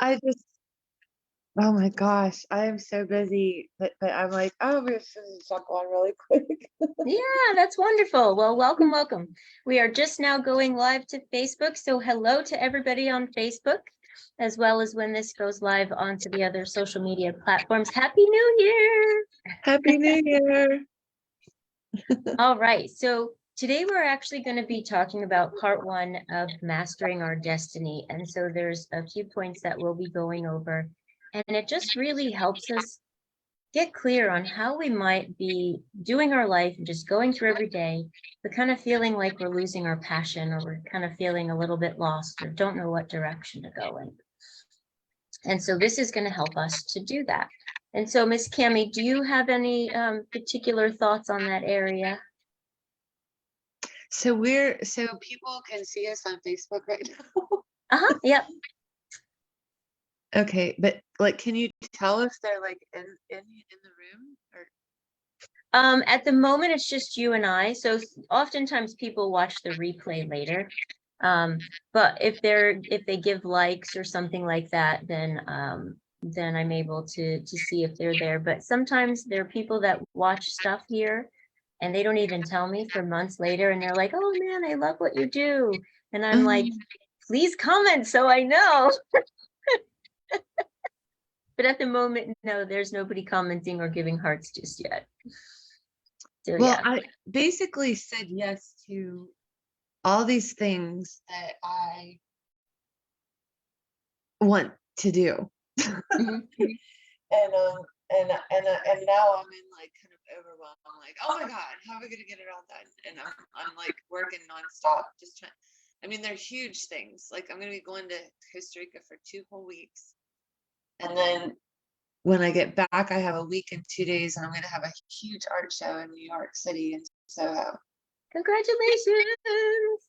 I just, oh my gosh, I am so busy, but I'm like, oh, this is jump on really quick. Yeah, that's wonderful. Well, welcome, welcome. We are just now going live to Facebook. So hello to everybody on Facebook, as well as when this goes live onto the other social media platforms. Happy New Year. Happy New Year. All right. So today we're actually going to be talking about part one of mastering our destiny. And so there's a few points that we'll be going over, and it just really helps us get clear on how we might be doing our life and just going through every day, but kind of feeling like we're losing our passion, or we're kind of feeling a little bit lost or don't know what direction to go in. And so this is going to help us to do that. And so, Miss Cami, do you have any particular thoughts on that area? So people can see us on Facebook right now. Yep. Okay, but like, can you tell if they're like in the room or? At the moment, it's just you and I. So oftentimes people watch the replay later. But if they give likes or something like that, then I'm able to see if they're there. But sometimes there are people that watch stuff here and they don't even tell me for months later, and they're like, oh man, I love what you do. And I'm like, please comment so I know. But at the moment, no, there's nobody commenting or giving hearts just yet. So, well, yeah. I basically said yes to all these things that I want to do. Mhm. And now I'm in like kind of overwhelmed. I'm like, oh my God, how are we gonna get it all done? And I'm like working nonstop, just trying. I mean, they're huge things. Like, I'm gonna be going to Costa Rica for 2 whole weeks, and then when I get back, I have a week and 2 days, and I'm gonna have a huge art show in New York City and Soho. Congratulations.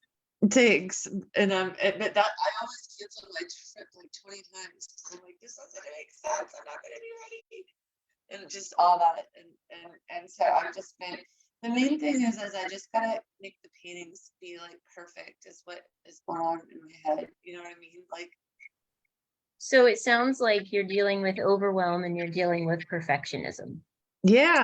Thanks. And but that I almost canceled my trip like 20 times. I'm like, this doesn't make sense. I'm not gonna be ready. And just all that. And so I've just been, the main thing is I just gotta make the paintings be like perfect is what is going on in my head. You know what I mean? Like, So it sounds like you're dealing with overwhelm and you're dealing with perfectionism. yeah.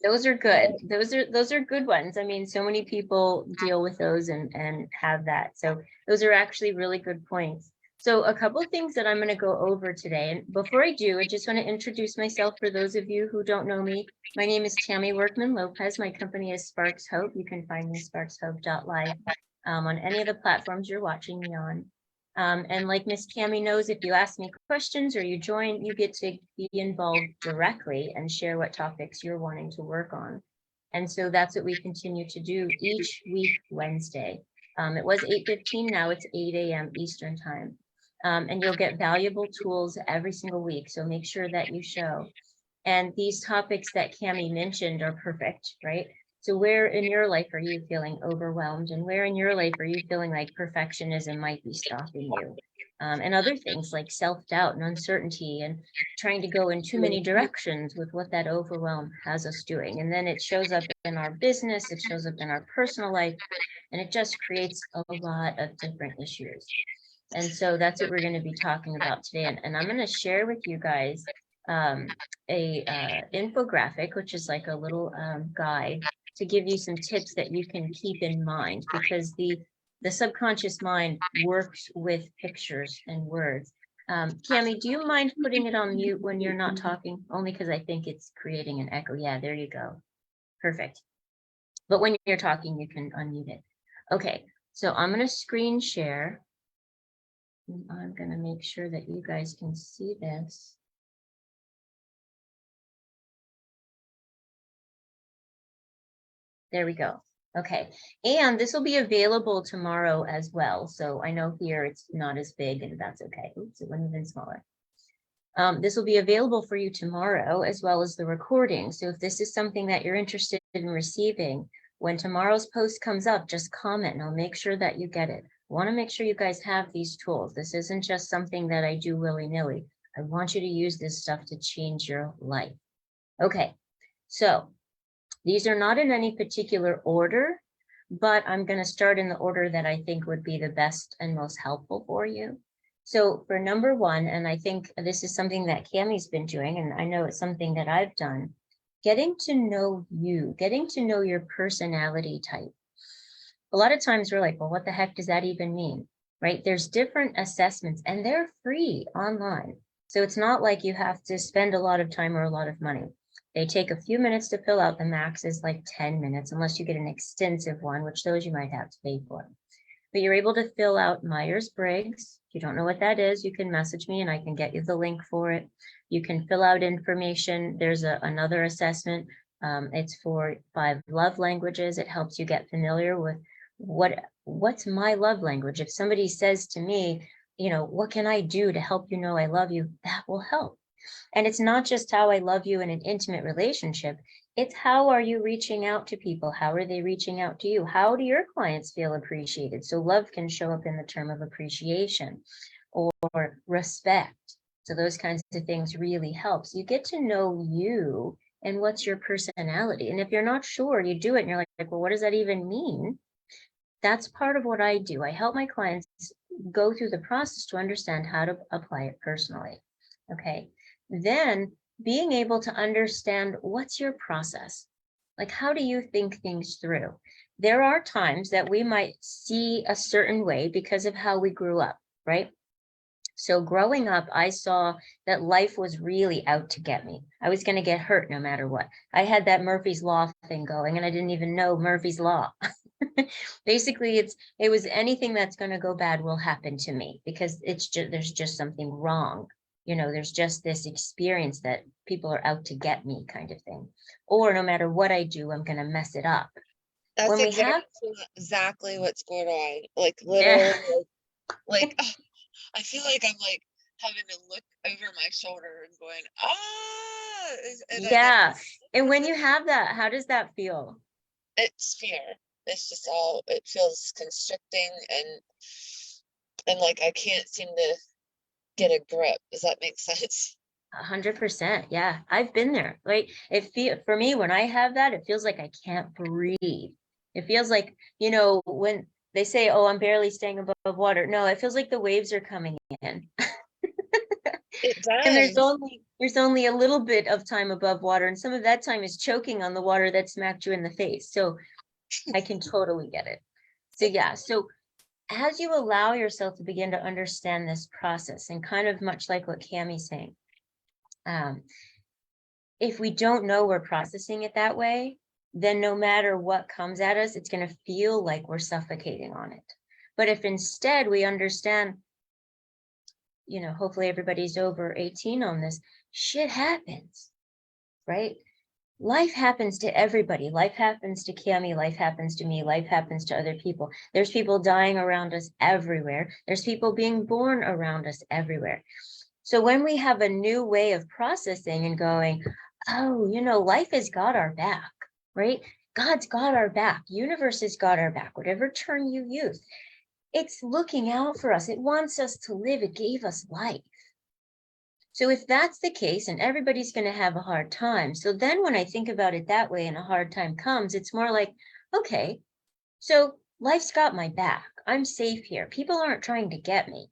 Those are good. Those are good ones. I mean, so many people deal with those and have that. So those are actually really good points. So a couple of things that I'm going to go over today. And before I do, I just want to introduce myself for those of you who don't know me. My name is Tammy Workman-Lopez. My company is Sparks Hope. You can find me sparkshope.live on any of the platforms you're watching me on. And like Miss Tammy knows, if you ask me questions or you join, you get to be involved directly and share what topics you're wanting to work on. And so that's what we continue to do each week, Wednesday. It was 8:15, now it's 8 a.m. Eastern time. And you'll get valuable tools every single week. So make sure that you show. And these topics that Cami mentioned are perfect, right? So where in your life are you feeling overwhelmed, and where in your life are you feeling like perfectionism might be stopping you? And other things like self-doubt and uncertainty and trying to go in too many directions with what that overwhelm has us doing. And then it shows up in our business, it shows up in our personal life, and it just creates a lot of different issues. And so that's what we're going to be talking about today. And I'm going to share with you guys a infographic, which is like a little guide to give you some tips that you can keep in mind, because the subconscious mind works with pictures and words. Cami, do you mind putting it on mute when you're not talking? Only because I think it's creating an echo. Yeah, there you go. Perfect. But when you're talking, you can unmute it. Okay, so I'm going to screen share. I'm going to make sure that you guys can see this. There we go. Okay, and this will be available tomorrow as well. So I know here it's not as big, and that's okay. Oops, it went even smaller. This will be available for you tomorrow, as well as the recording. So if this is something that you're interested in receiving, when tomorrow's post comes up, just comment and I'll make sure that you get it. I want to make sure you guys have these tools. This isn't just something that I do willy-nilly. I want you to use this stuff to change your life. Okay, so these are not in any particular order, but I'm going to start in the order that I think would be the best and most helpful for you. So for number one, and I think this is something that Cammy's been doing, and I know it's something that I've done, getting to know you, getting to know your personality type. A lot of times we're like, well, what the heck does that even mean? Right? There's different assessments and they're free online. So it's not like you have to spend a lot of time or a lot of money. They take a few minutes to fill out. The max is like 10 minutes, unless you get an extensive one, which those you might have to pay for. But you're able to fill out Meyers-Briggs. If you don't know what that is, you can message me and I can get you the link for it. You can fill out information. There's another assessment. It's for 5 love languages. It helps you get familiar with what's my love language. If somebody says to me, what can I do to help you know I love you? That will help. And it's not just how I love you in an intimate relationship. It's how are you reaching out to people? How are they reaching out to you? How do your clients feel appreciated? So love can show up in the term of appreciation or respect. So those kinds of things really helps. You get to know you and what's your personality. And if you're not sure, you do it and you're like, well, what does that even mean? That's part of what I do. I help my clients go through the process to understand how to apply it personally. Okay. Then being able to understand what's your process. Like, how do you think things through? There are times that we might see a certain way because of how we grew up, right? So growing up, I saw that life was really out to get me. I was going to get hurt no matter what. I had that Murphy's Law thing going, and I didn't even know Murphy's Law. Basically, it was anything that's going to go bad will happen to me because there's just something wrong. There's just this experience that people are out to get me kind of thing. Or no matter what I do, I'm going to mess it up. That's When we have exactly what's going on. Like yeah. literally, like I feel like I'm like having to look over my shoulder and going, Yeah. And when you have that, how does that feel? It's fear. It's just it feels constricting and like I can't seem to get a grip. Does that make sense? 100%. Yeah, I've been there. Like for me, when I have that, it feels like I can't breathe. It feels like, when they say, oh, I'm barely staying above water. No, it feels like the waves are coming in. It And does. there's only a little bit of time above water, and some of that time is choking on the water that smacked you in the face. So I can totally get it. So yeah, so as you allow yourself to begin to understand this process, and kind of much like what Cammy's saying, if we don't know we're processing it that way, then no matter what comes at us, it's going to feel like we're suffocating on it. But if instead we understand, hopefully everybody's over 18 on this, shit happens, right? Life happens to everybody. Life happens to Cammy. Life happens to me. Life happens to other people. There's people dying around us everywhere. There's people being born around us everywhere. So when we have a new way of processing and going, oh, life has got our back, right? God's got our back. Universe has got our back, whatever term you use. It's looking out for us. It wants us to live. It gave us life. So if that's the case, and everybody's going to have a hard time. So then when I think about it that way and a hard time comes, it's more like, okay, so life's got my back. I'm safe here. People aren't trying to get me.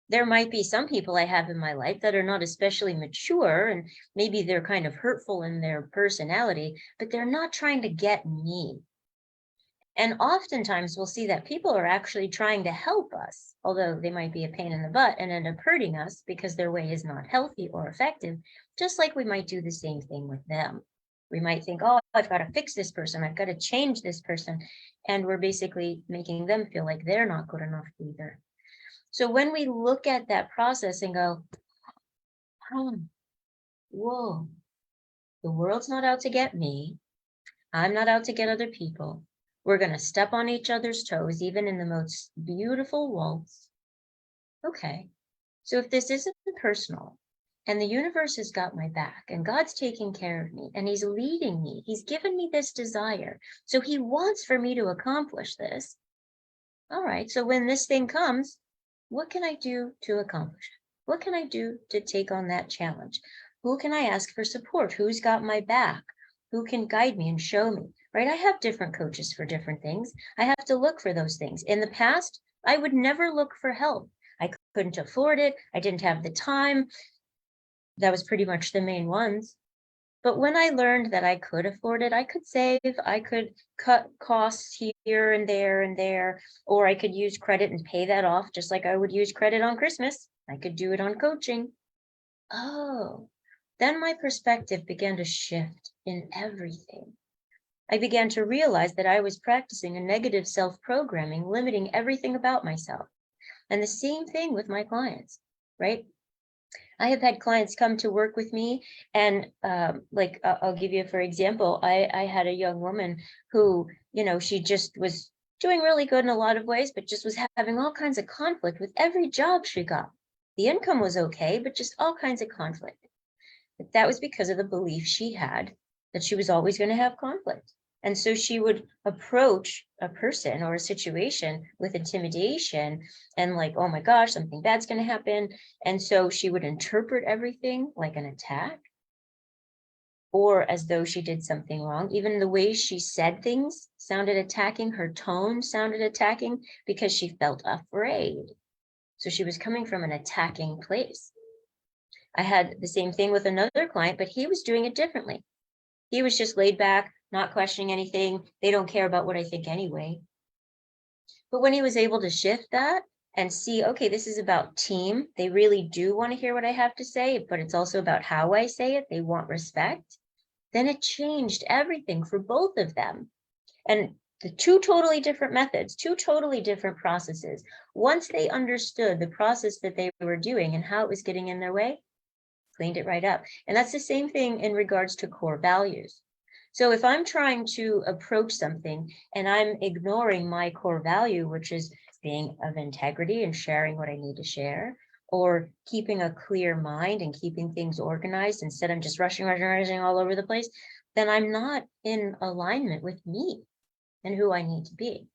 There might be some people I have in my life that are not especially mature, and maybe they're kind of hurtful in their personality, but they're not trying to get me. And oftentimes we'll see that people are actually trying to help us, although they might be a pain in the butt and end up hurting us because their way is not healthy or effective, just like we might do the same thing with them. We might think, oh, I've got to fix this person. I've got to change this person. And we're basically making them feel like they're not good enough either. So when we look at that process and go, whoa, the world's not out to get me. I'm not out to get other people. We're going to step on each other's toes, even in the most beautiful waltz. Okay, so if this isn't personal and the universe has got my back and God's taking care of me and he's leading me, he's given me this desire. So he wants for me to accomplish this. All right, so when this thing comes, what can I do to accomplish it? What can I do to take on that challenge? Who can I ask for support? Who's got my back? Who can guide me and show me, right? I have different coaches for different things. I have to look for those things. In the past, I would never look for help. I couldn't afford it. I didn't have the time. That was pretty much the main ones. But when I learned that I could afford it, I could save, I could cut costs here and there, or I could use credit and pay that off just like I would use credit on Christmas. I could do it on coaching. Oh, then my perspective began to shift in everything. I began to realize that I was practicing a negative self-programming, limiting everything about myself. And the same thing with my clients, right? I have had clients come to work with me, and I'll give you, for example, I had a young woman who, she just was doing really good in a lot of ways, but just was having all kinds of conflict with every job she got. The income was okay, but just all kinds of conflict. But that was because of the belief she had that she was always going to have conflict. And so she would approach a person or a situation with intimidation and like, oh my gosh, something bad's going to happen. And so she would interpret everything like an attack or as though she did something wrong. Even the way she said things sounded attacking. Her tone sounded attacking because she felt afraid. So she was coming from an attacking place. I had the same thing with another client, but he was doing it differently. He was just laid back, not questioning anything. They don't care about what I think anyway. But when he was able to shift that and see, okay, this is about team. They really do want to hear what I have to say, but it's also about how I say it. They want respect. Then it changed everything for both of them. And the two totally different methods, two totally different processes. Once they understood the process that they were doing and how it was getting in their way, cleaned it right up. And that's the same thing in regards to core values. So if I'm trying to approach something and I'm ignoring my core value, which is being of integrity and sharing what I need to share, or keeping a clear mind and keeping things organized instead of just rushing all over the place, then I'm not in alignment with me and who I need to be.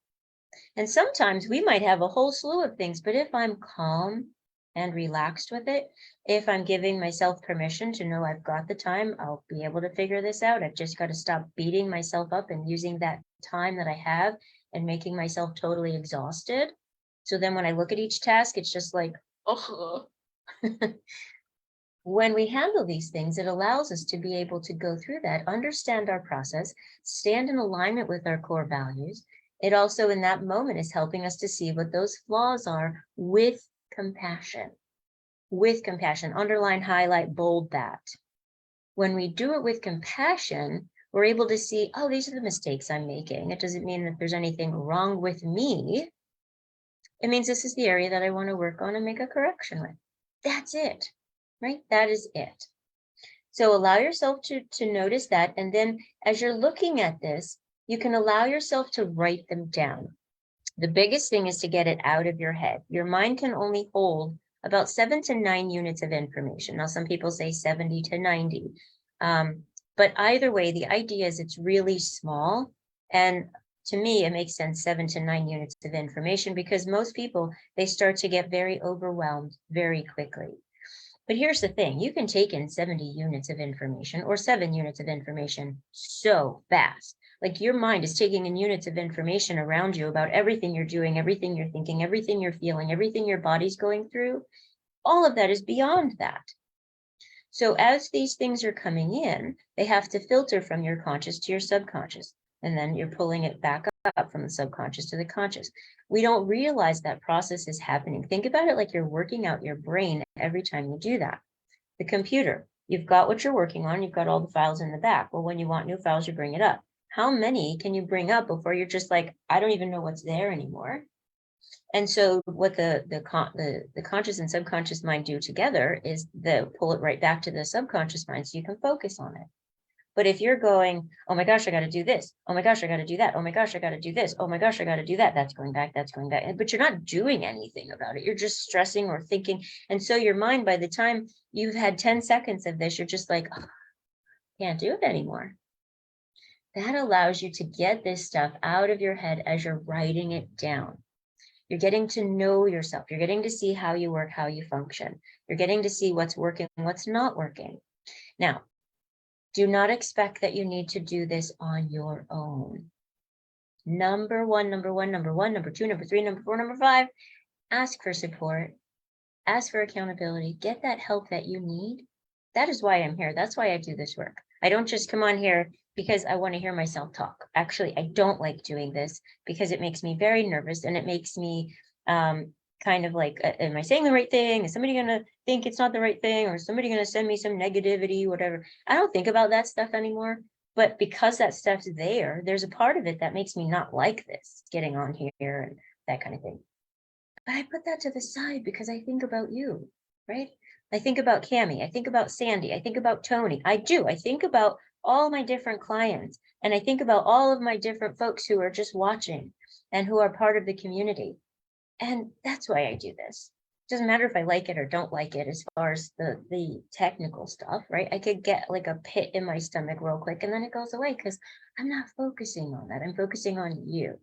And sometimes we might have a whole slew of things, but if I'm calm and relaxed with it, if I'm giving myself permission to know I've got the time, I'll be able to figure this out. I've just got to stop beating myself up and using that time that I have and making myself totally exhausted. So then when I look at each task, it's just like, oh. When we handle these things, it allows us to be able to go through that, understand our process, stand in alignment with our core values. It also, in that moment, is helping us to see what those flaws are with compassion. With compassion, underline, highlight, bold that. When we do it with compassion, we're able to see, oh, these are the mistakes I'm making. It doesn't mean that there's anything wrong with me. It means this is the area that I want to work on and make a correction with. That's it, right? That is it. So allow yourself to notice that. And then as you're looking at this, you can allow yourself to write them down. The biggest thing is to get it out of your head. Your mind can only hold about 7 to 9 units of information. Now, some people say 70 to 90. But either way, the idea is it's really small. And to me, it makes sense 7 to 9 units of information because most people, they start to get very overwhelmed very quickly. But here's the thing, you can take in 70 units of information or 7 units of information so fast. Like your mind is taking in units of information around you about everything you're doing, everything you're thinking, everything you're feeling, everything your body's going through. All of that is beyond that. So as these things are coming in, they have to filter from your conscious to your subconscious. And then you're pulling it back up from the subconscious to the conscious. We don't realize that process is happening. Think about it like you're working out your brain every time you do that. The computer, you've got what you're working on, you've got all the files in the back. Well, when you want new files, you bring it up. How many can you bring up before you're just like, I don't even know what's there anymore? And so what the conscious and subconscious mind do together is they pull it right back to the subconscious mind so you can focus on it. But if you're going, oh my gosh, I got to do this. Oh my gosh, I got to do that. Oh my gosh, I got to do this. Oh my gosh, I got to do that. That's going back. That's going back. But you're not doing anything about it. You're just stressing or thinking. And so your mind, by the time you've had 10 seconds of this, you're just like, oh, can't do it anymore. That allows you to get this stuff out of your head as you're writing it down. You're getting to know yourself. You're getting to see how you work, how you function. You're getting to see what's working and what's not working. Now, do not expect that you need to do this on your own. Number one, number two, number three, number four, number five, ask for support. ask for accountability, get that help that you need. That is why I'm here. That's why I do this work. I don't just come on here because I want to hear myself talk. Actually, I don't like doing this because it makes me very nervous, and it makes me kind of like, am I saying the right thing? Is somebody going to think it's not the right thing? Or is somebody going to send me some negativity, whatever? I don't think about that stuff anymore. But because that stuff's there, there's a part of it that makes me not like this, getting on here and that kind of thing. But I put that to the side because I think about you, right? I think about Cammie, I think about Sandy, I think about Tony. I do. I think about all my different clients, and I think about all of my different folks who are just watching and who are part of the community. And that's why I do this. It doesn't matter if I like it or don't like it as far as the technical stuff, right? I could get like a pit in my stomach real quick and then it goes away because I'm not focusing on that. I'm focusing on you.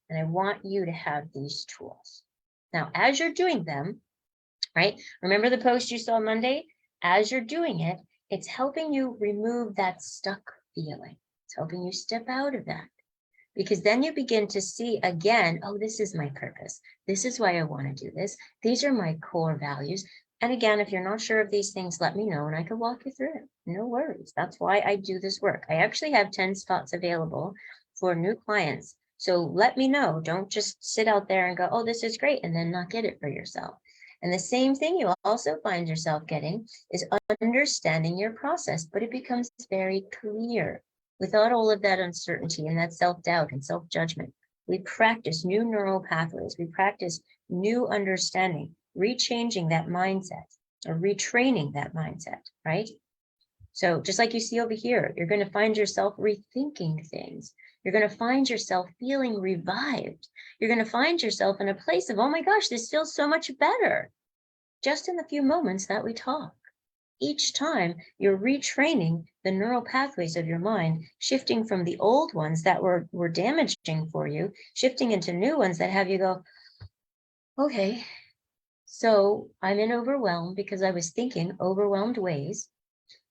And I want you to have these tools. Now, as you're doing them, right? Remember the post you saw Monday? As you're doing it, it's helping you remove that stuck feeling. It's helping you step out of that. Because then you begin to see again, oh, this is my purpose. This is why I want to do this. These are my core values. And again, if you're not sure of these things, let me know and I can walk you through it. No worries. That's why I do this work. I actually have 10 spots available for new clients. So let me know. Don't just sit out there and go, oh, this is great, and then not get it for yourself. And the same thing you also find yourself getting is understanding your process, but it becomes very clear. Without all of that uncertainty and that self-doubt and self-judgment, we practice new neural pathways. We practice new understanding, rechanging that mindset or retraining that mindset, right? So just like you see over here, you're going to find yourself rethinking things. You're going to find yourself feeling revived. You're going to find yourself in a place of, oh my gosh, this feels so much better. Just in the few moments that we talk. Each time you're retraining the neural pathways of your mind, shifting from the old ones that were damaging for you, shifting into new ones that have you go, okay, so I'm in overwhelm because I was thinking overwhelmed ways.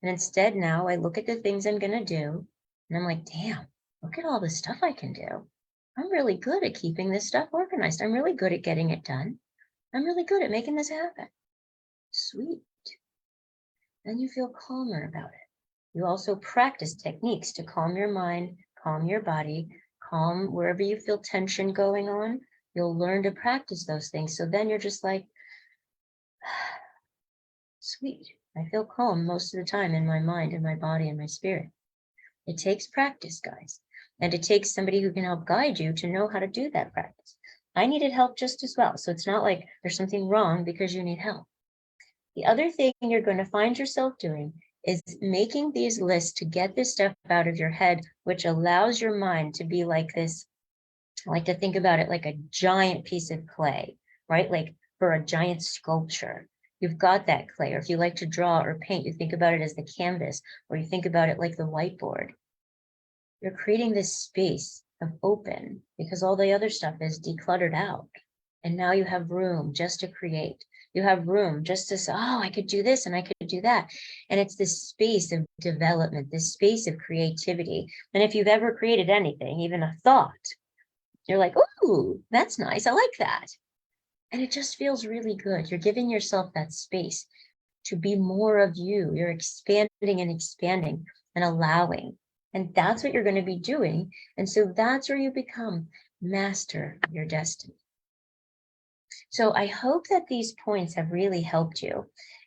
And instead now I look at the things I'm going to do and I'm like, damn, look at all the stuff I can do. I'm really good at keeping this stuff organized. I'm really good at getting it done. I'm really good at making this happen. Sweet. Then you feel calmer about it. You also practice techniques to calm your mind, calm your body, calm wherever you feel tension going on. You'll learn to practice those things. So then you're just like, sweet. I feel calm most of the time in my mind and my body and my spirit. It takes practice, guys. And it takes somebody who can help guide you to know how to do that practice. I needed help just as well. So it's not like there's something wrong because you need help. The other thing you're going to find yourself doing is making these lists to get this stuff out of your head, which allows your mind to be like this. I like to think about it like a giant piece of clay, right? Like for a giant sculpture. You've got that clay, or if you like to draw or paint, you think about it as the canvas, or you think about it like the whiteboard. You're creating this space of open because all the other stuff is decluttered out. And now you have room just to create. You have room just to say, oh, I could do this and I could do that. And it's this space of development, this space of creativity. And if you've ever created anything, even a thought, you're like, ooh, that's nice. I like that. And it just feels really good. You're giving yourself that space to be more of you. You're expanding and expanding and allowing. And that's what you're going to be doing. And so that's where you become master of your destiny. So I hope that these points have really helped you.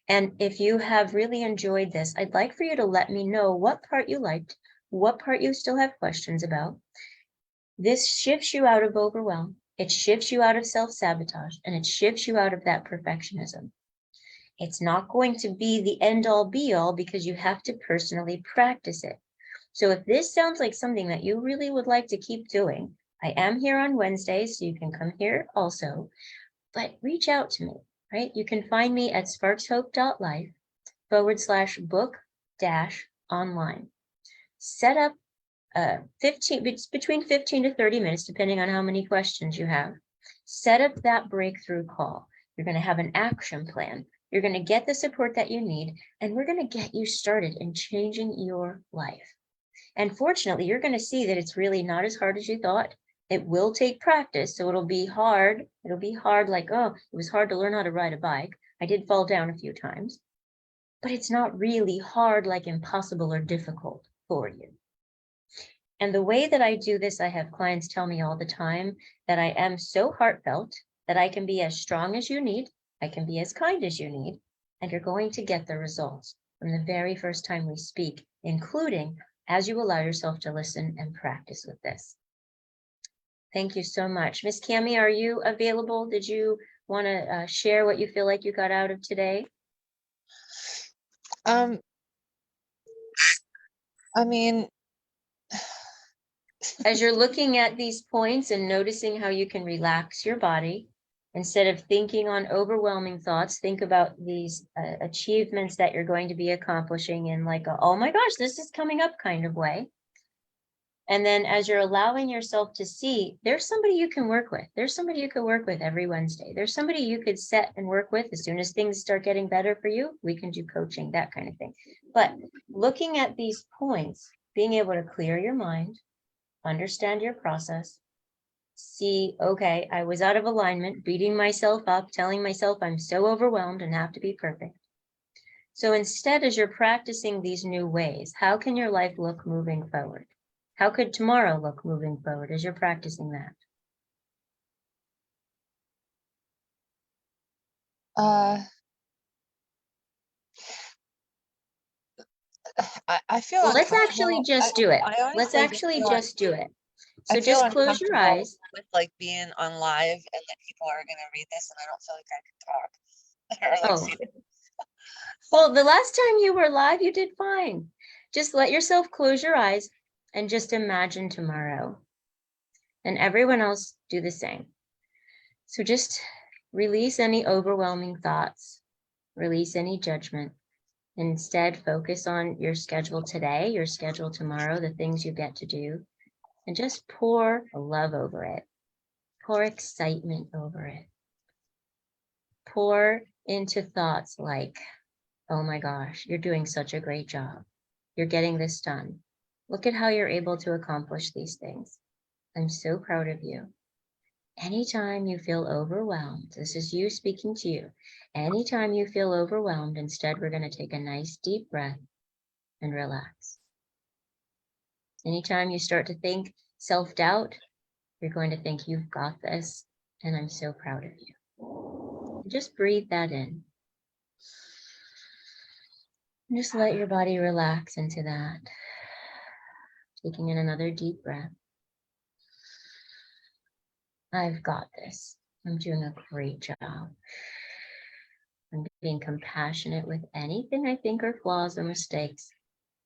And if you have really enjoyed this, I'd like for you to let me know what part you liked, what part you still have questions about. This shifts you out of overwhelm. It shifts you out of self-sabotage, and it shifts you out of that perfectionism. It's not going to be the end-all be-all because you have to personally practice it. So if this sounds like something that you really would like to keep doing, I am here on Wednesdays, so you can come here also. But reach out to me, right? You can find me at sparkshope.life/book-online. Set up between 15 to 30 minutes, depending on how many questions you have. Set up that breakthrough call. You're going to have an action plan. You're going to get the support that you need, and we're going to get you started in changing your life. And fortunately, you're going to see that it's really not as hard as you thought. It will take practice, so it'll be hard. It'll be hard, like, oh, it was hard to learn how to ride a bike. I did fall down a few times, but it's not really hard, like impossible or difficult for you. And the way that I do this, I have clients tell me all the time that I am so heartfelt that I can be as strong as you need, I can be as kind as you need, and you're going to get the results from the very first time we speak, including as you allow yourself to listen and practice with this. Thank you so much. Miss Cami, are you available? Did you want to share what you feel like you got out of today? I mean, As you're looking at these points and noticing how you can relax your body, instead of thinking on overwhelming thoughts, think about these achievements that you're going to be accomplishing in like a, oh my gosh, this is coming up kind of way. And then as you're allowing yourself to see, there's somebody you can work with. There's somebody you could work with every Wednesday. There's somebody you could set and work with as soon as things start getting better for you. We can do coaching, that kind of thing. But looking at these points, being able to clear your mind, understand your process, see, okay, I was out of alignment, beating myself up, telling myself I'm so overwhelmed and have to be perfect. So instead, as you're practicing these new ways, how can your life look moving forward? How could tomorrow look moving forward as you're practicing that? I feel Well, let's uncomfortable. actually just do it. Let's honestly actually feel just do it. I So feel just close your uncomfortable eyes. with like being on live and that people are gonna read this and I don't feel like I can talk. Or, like, Oh, see it. well, the last time you were live, you did fine. Just let yourself close your eyes and just imagine tomorrow. And everyone else do the same. So just release any overwhelming thoughts, release any judgment. Instead, focus on your schedule today, your schedule tomorrow, the things you get to do, and just pour love over it. Pour excitement over it. Pour into thoughts like, oh my gosh, you're doing such a great job. You're getting this done. Look at how you're able to accomplish these things. I'm so proud of you. Anytime you feel overwhelmed, this is you speaking to you. Anytime you feel overwhelmed, instead, we're going to take a nice deep breath and relax. Anytime you start to think self-doubt, you're going to think you've got this, and I'm so proud of you. Just breathe that in. And just let your body relax into that. Taking in another deep breath. I've got this. I'm doing a great job. I'm being compassionate with anything I think are flaws or mistakes.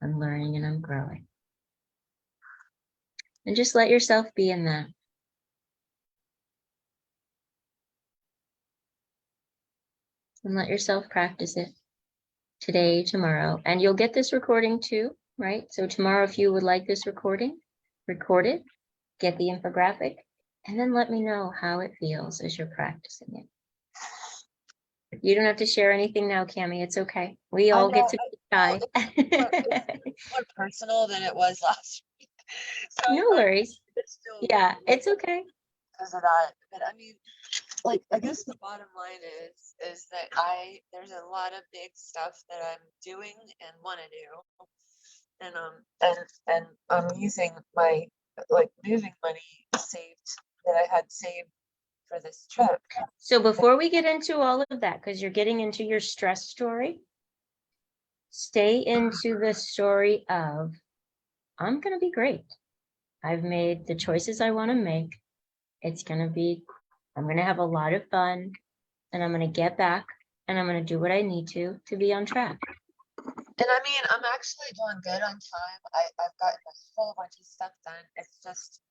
I'm learning and I'm growing. And just let yourself be in that. And let yourself practice it today, tomorrow. And you'll get this recording too, right? So tomorrow, if you would like this recording, record it, get the infographic, and then let me know how it feels as you're practicing it. You don't have to share anything now, Cami. It's okay. We all get to be shy. It's more personal than it was last week. So No worries. Yeah, it's okay. Because of that. But I mean, like, I guess the bottom line is that there's a lot of big stuff that I'm doing and want to do. And I'm using my like moving money that I had saved for this trip. So before we get into all of that, because you're getting into your stress story, stay into the story of, I'm going to be great. I've made the choices I want to make. I'm going to have a lot of fun, and I'm going to get back and I'm going to do what I need to be on track. And I mean, I'm actually doing good on time. I've gotten a whole bunch of stuff done. It's just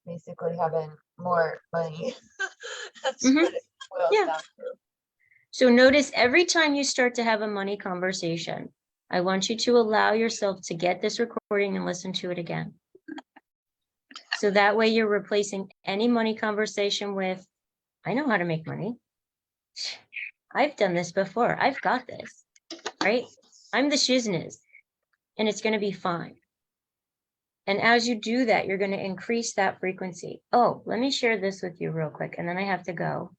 basically having more money. That's what it boils down to. So notice every time you start to have a money conversation, I want you to allow yourself to get this recording and listen to it again. So that way you're replacing any money conversation with, I know how to make money. I've done this before. I've got this, right? I'm the shizness, and it's going to be fine. And as you do that, you're going to increase that frequency. Oh, let me share this with you real quick, and then I have to go.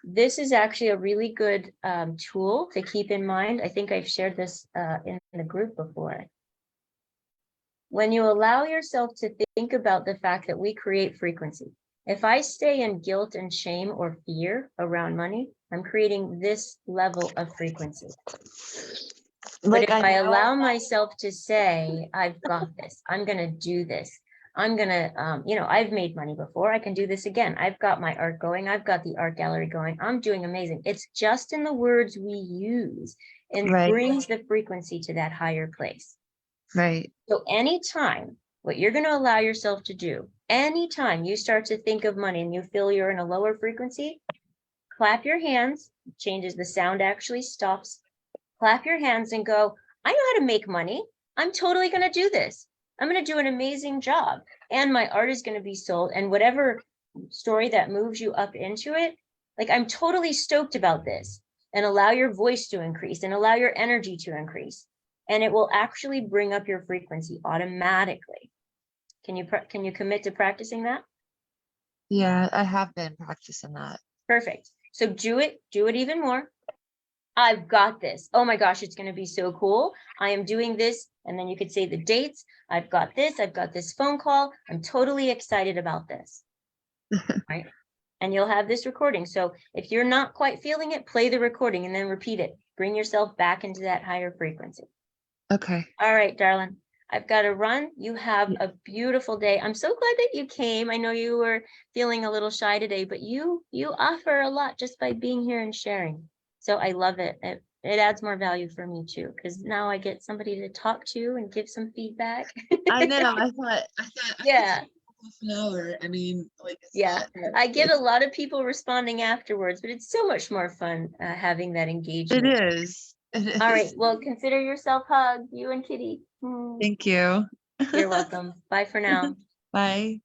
This is actually a really good tool to keep in mind. I think I've shared this in the group before. When you allow yourself to think about the fact that we create frequency. If I stay in guilt and shame or fear around money, I'm creating this level of frequency. But if I allow myself to say, I've got this, I'm going to do this, I'm going to, you know, I've made money before, I can do this again. I've got my art going, I've got the art gallery going, I'm doing amazing. It's just in the words we use and brings the frequency to that higher place. Right. So anytime, what you're going to allow yourself to do, anytime you start to think of money and you feel you're in a lower frequency, clap your hands, changes the sound, actually stops. Clap your hands and go, I know how to make money. I'm totally going to do this. I'm going to do an amazing job. And my art is going to be sold. And whatever story that moves you up into it, like I'm totally stoked about this. And allow your voice to increase and allow your energy to increase. And it will actually bring up your frequency automatically. Can you commit to practicing that? Yeah, I have been practicing that. Perfect. So do it even more. I've got this. Oh my gosh, it's going to be so cool. I am doing this. And then you could say the dates. I've got this phone call. I'm totally excited about this. Right. And you'll have this recording. So if you're not quite feeling it, play the recording and then repeat it. Bring yourself back into that higher frequency. Okay. All right, darling. I've got to run. You have a beautiful day. I'm so glad that you came. I know you were feeling a little shy today, but you offer a lot just by being here and sharing. So I love it. It adds more value for me too, because now I get somebody to talk to and give some feedback. I know. I thought Yeah. half an hour. I mean, like, yeah. I get a lot of people responding afterwards, but it's so much more fun having that engagement. It is. All right. Well, consider yourself hugged, you and Kitty. Thank you. You're welcome. Bye for now. Bye.